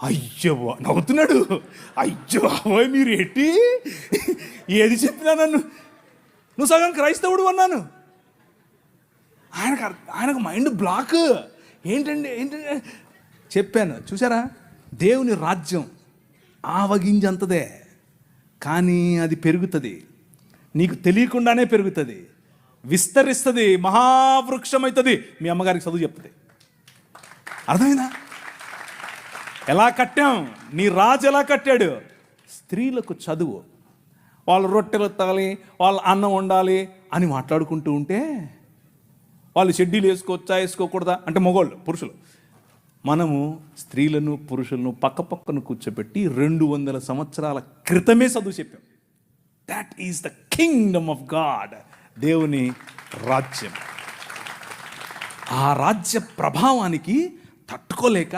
అయ్యో నవ్వుతున్నాడు. అయ్యో బాబోయ్ మీరు ఏంటి ఏది చెప్పినా నువ్వు సగం క్రైస్తవుడు అన్నాను. ఆయనకు మైండ్ బ్లాక్. ఏంటంటే చెప్పాను చూసారా, దేవుని రాజ్యం ఆవగింజంతదే, కానీ అది పెరుగుతుంది, నీకు తెలియకుండానే పెరుగుతుంది, విస్తరిస్తుంది, మహావృక్షం అవుతుంది. మీ అమ్మగారికి చదువు చెప్తుంది. అర్థమైందా? ఎలా కట్టాం, నీ రాజు ఎలా కట్టాడు? స్త్రీలకు చదువు, వాళ్ళు రొట్టెలు ఎత్తాలి, వాళ్ళు అన్నం వండాలి అని మాట్లాడుకుంటూ ఉంటే, వాళ్ళు షెడ్యూల్ వేసుకోవచ్చా వేసుకోకూడదా అంటే మగవాళ్ళు పురుషులు, మనము స్త్రీలను పురుషులను పక్కపక్కను కూర్చోబెట్టి 200 సంవత్సరాల క్రితమే చదువు చెప్పాం. That is the Kingdom of God, దేవుని రాజ్యం. ఆ రాజ్య ప్రభావానికి తట్టుకోలేక